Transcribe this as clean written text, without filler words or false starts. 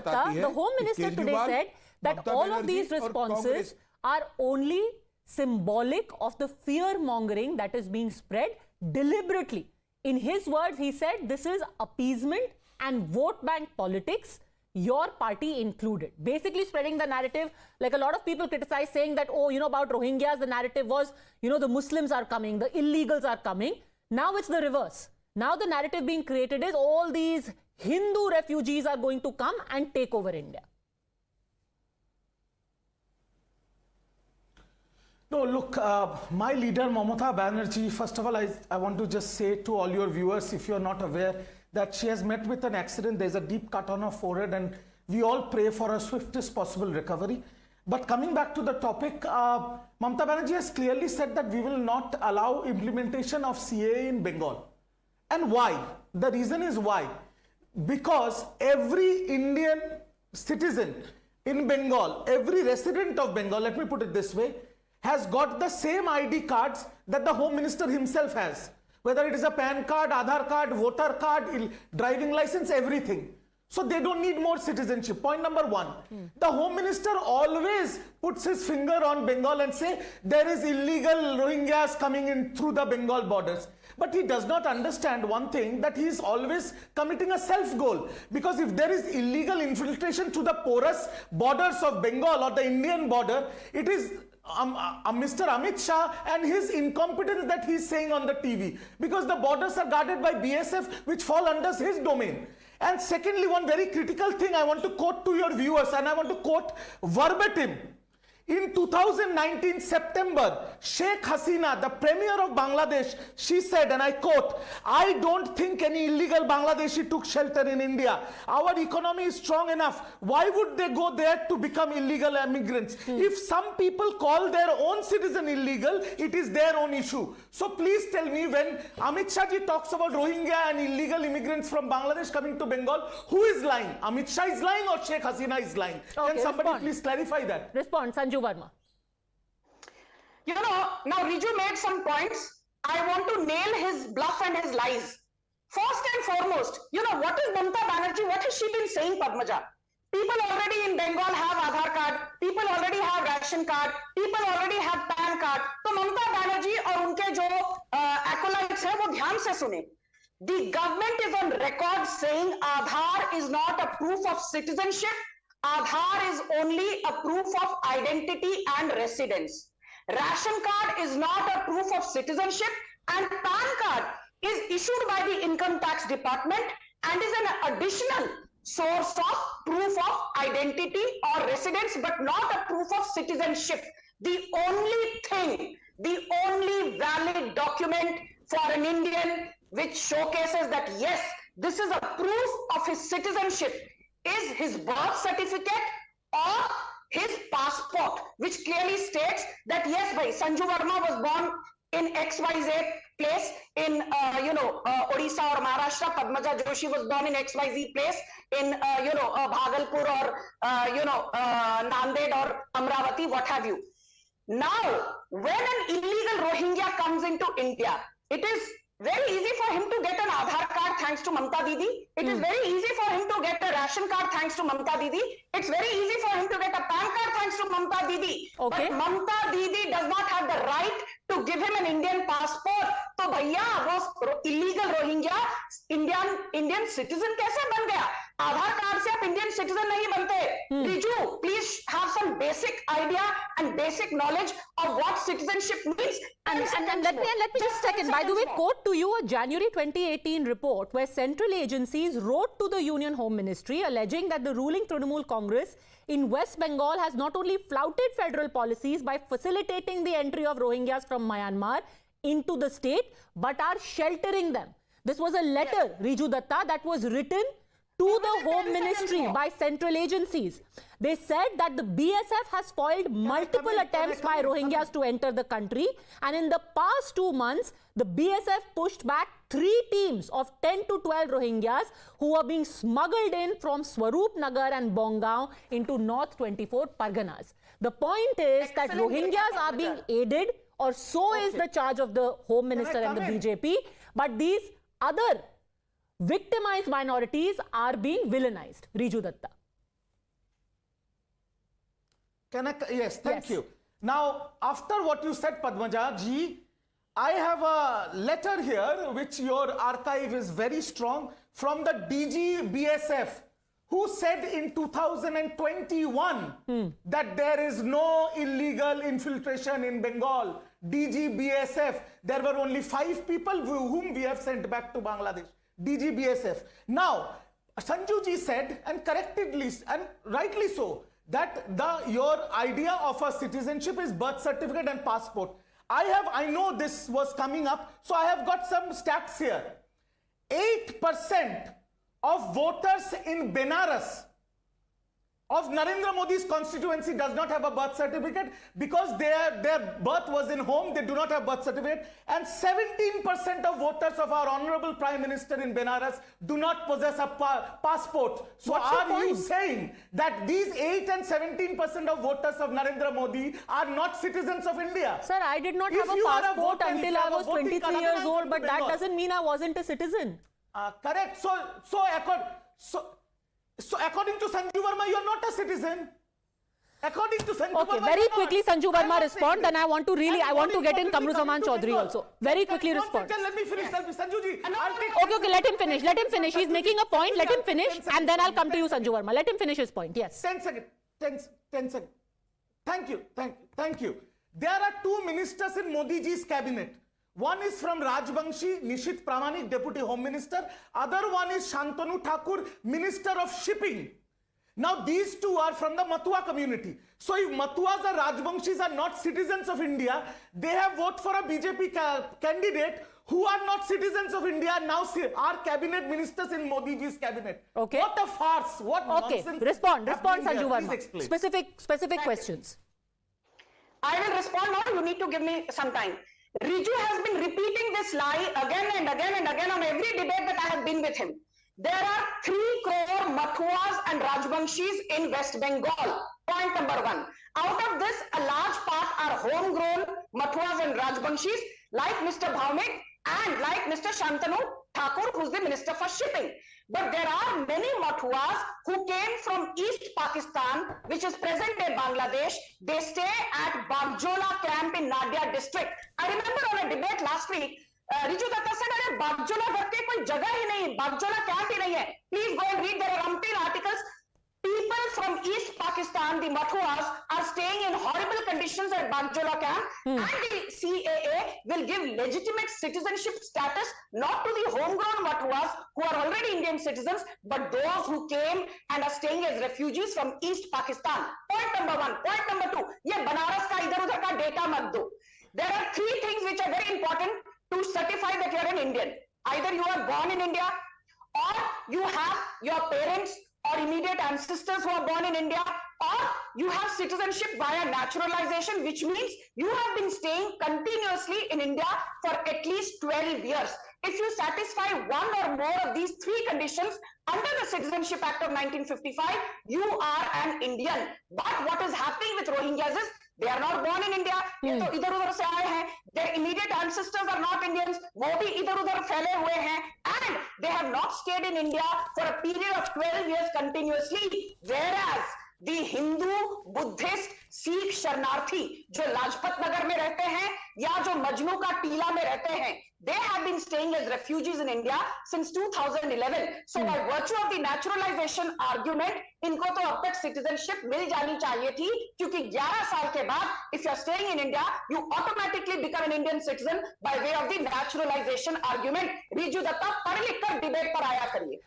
The Home Minister today said that all of these responses are only symbolic of the fear mongering that is being spread deliberately. In his words, he said this is appeasement and vote bank politics, your party included. Basically spreading the narrative, like a lot of people criticize, saying that, oh, about Rohingyas, the narrative was, the Muslims are coming, the illegals are coming. Now it's the reverse. Now the narrative being created is all these Hindu refugees are going to come and take over India. No, look, my leader Mamata Banerjee, first of all, I want to just say to all your viewers, if you're not aware, that she has met with an accident. There's a deep cut on her forehead, and we all pray for her swiftest possible recovery. But coming back to the topic, Mamata Banerjee has clearly said that we will not allow implementation of CAA in Bengal. And why? The reason is why. Because every Indian citizen in Bengal, every resident of Bengal, let me put it this way, has got the same ID cards that the Home Minister himself has. Whether it is a PAN card, Aadhaar card, voter card, driving license, everything. So they don't need more citizenship. Point number one. The Home Minister always puts his finger on Bengal and say there is illegal Rohingyas coming in through the Bengal borders. But he does not understand one thing, that he is always committing a self-goal. Because if there is illegal infiltration to the porous borders of Bengal or the Indian border, it is Mr. Amit Shah and his incompetence that he is saying on the TV. Because the borders are guarded by BSF, which fall under his domain. And secondly, one very critical thing I want to quote to your viewers, and I want to quote verbatim. In 2019 September, Sheikh Hasina, the Premier of Bangladesh, she said, and I quote, I don't think any illegal Bangladeshi took shelter in India. Our economy is strong enough. Why would they go there to become illegal immigrants? If some people call their own citizen illegal, it is their own issue. So please tell me, when Amit Shah ji talks about Rohingya and illegal immigrants from Bangladesh coming to Bengal, who is lying? Amit Shah is lying or Sheikh Hasina is lying? Okay, can somebody please clarify that? Respond, Sanju Verma. Now Riju made some points. I want to nail his bluff and his lies. First and foremost, what is Mamata Banerjee? What has she been saying, Padmaja? People already in Bengal have Aadhaar card. People already have ration card. People already have PAN card. So Mamata Banerjee और उनके जो acolytes हैं वो ध्यान से सुने. The government is on record saying Aadhaar is not a proof of citizenship. Aadhaar is only a proof of identity and residence. Ration card is not a proof of citizenship, and PAN card is issued by the Income Tax Department and is an additional source of proof of identity or residence, but not a proof of citizenship. The only thing, the only valid document for an Indian which showcases that yes, this is a proof of his citizenship is his birth certificate or his passport, which clearly states that yes, bhai, Sanju Verma was born in XYZ place in Odisha or Maharashtra. Padmaja Joshi was born in XYZ place in Bhagalpur or Nanded or Amravati, what have you. Now, when an illegal Rohingya comes into India, it is very easy for him to get an Aadhaar card thanks to Mamata Didi. It is very easy for him to get a ration card thanks to Mamata Didi. It's very easy for him to get a PAN card thanks to Mamata Didi. Okay. But Mamata Didi does not have the right to give him an Indian passport. So भैया वो illegal Rohingya Indian citizen कैसे बन गया? आधार card से आप Indian citizen नहीं बनते. Riju, please have some basic idea and basic knowledge of what citizenship means. And let me just a second. By the way, quote to you a January 2018 report where central agencies wrote to the Union Home Ministry alleging that the ruling Trinamool Congress in West Bengal has not only flouted federal policies by facilitating the entry of Rohingyas from Myanmar into the state, but are sheltering them. This was a letter, Riju Datta, that was written to the Home Ministry by central agencies. They said that the BSF has foiled multiple attempts by Rohingyas to enter the country, and in the past 2 months, the BSF pushed back 3 teams of 10 to 12 Rohingyas who were being smuggled in from Swaroop Nagar and Bongaon into North 24 Parganas. The point is that Rohingyas are being aided, or so is the charge of the Home Minister and the BJP, but these other victimized minorities are being villainized. Riju Datta. Can I? Yes, thank Yes. you. Now, after what you said, Padmaja ji, I have a letter here which your archive is very strong from the DG BSF, who said in 2021 that there is no illegal infiltration in Bengal. DG BSF, there were only 5 people whom we have sent back to Bangladesh. DG BSF. Now, Sanju ji said, and correctly and rightly so, that your idea of a citizenship is birth certificate and passport. I know this was coming up, so I have got some stats here. 8% of voters in Benares of Narendra Modi's constituency does not have a birth certificate because their birth was in home. They do not have birth certificate. And 17% of voters of our honorable Prime Minister in Benares do not possess a passport. So What's your are you point? saying that these 8 and 17% of voters of Narendra Modi are not citizens of India? Sir, I did not If have a you are a passport voter, if until you I have a was voting 23 card, years then old, I'm but that Bengal. doesn't mean I wasn't a citizen. Correct. So according to Sanju Verma, you are not a citizen. According to Sanju Okay, Verma, very you are quickly, not. Sanju I'm Verma not respond. saying Then this. I want to really, And I want to more get in importantly, Kamruzaman coming to Chaudhary Bengal. also. Very quickly One respond. second, let me finish. Sanju ji, I'll take. Okay, let him finish. Let him finish. He's making a point. Let him finish, and then I'll come to you, Sanju Verma. Let him finish his point. Yes. 10 seconds. 10 seconds. Thank you. There are 2 ministers in Modi ji's cabinet. One is from Rajbangshi, Nishit Pramanik, Deputy Home Minister. Other one is Shantanu Thakur, Minister of Shipping. Now these 2 are from the Matua community. So if Matuas or Rajbangshis are not citizens of India, they have voted for a BJP candidate who are not citizens of India, now are cabinet ministers in Modi ji's cabinet. Okay. What a farce. What Okay, nonsense. respond, happening Sanju here. Please Verma. explain. Specific questions. I will respond now. You need to give me some time. Riju has been repeating this lie again and again and again on every debate that I have been with him. There are 3 crore Mathuas and Rajbangshis in West Bengal. Point number 1. Out of this, a large part are homegrown Mathuas and Rajbangshis, like Mr. Bhaumik and like Mr. Shantanu Thakur, who's the Minister for Shipping. But there are many Mathuas who came from East Pakistan, which is present-day Bangladesh. They stay at Bagjola camp in Nadia district. I remember on a debate last week, Riju Datta said, "अरे बागजोला करके कोई जगह ही नहीं, बागजोला camp ही नहीं है." Please go and read. There are umpteen articles. People from East Pakistan, the Mathuas, are staying in horrible conditions at Bagjola camp, and the CAA will give legitimate citizenship status not to the homegrown Mathuas who are already Indian citizens, but those who came and are staying as refugees from East Pakistan. Point number 1. Point number 2. ये बनारस का इधर-उधर का data मत दो. There are 3 things which are very important to certify that you are an Indian. Either you are born in India, or you have your parents or immediate ancestors who are born in India, or you have citizenship via naturalization, which means you have been staying continuously in India for at least 12 years. If you satisfy one or more of these 3 conditions under the Citizenship Act of 1955, you are an Indian. But what is happening with Rohingyas is they are not born in India. ये तो इधर-उधर से आए हैं. Their immediate ancestors are not Indians. वो भी इधर-उधर फैले हुए हैं. And they have not stayed in India for a period of 12 years continuously. Whereas the Hindu, Buddhist, Sikh शरणार्थी जो लाजपत नगर में रहते हैं या जो मजनू का टीला में रहते हैं, they have been staying as refugees in India since 2011. So by virtue of the naturalization argument, इनको तो अब तक citizenship मिल जानी चाहिए थी, क्योंकि 11 साल के बाद if you are staying in India, you automatically become an Indian citizen by way of the naturalization argument. Riju Datta पढ़ लिख कर debate पर आया करिए.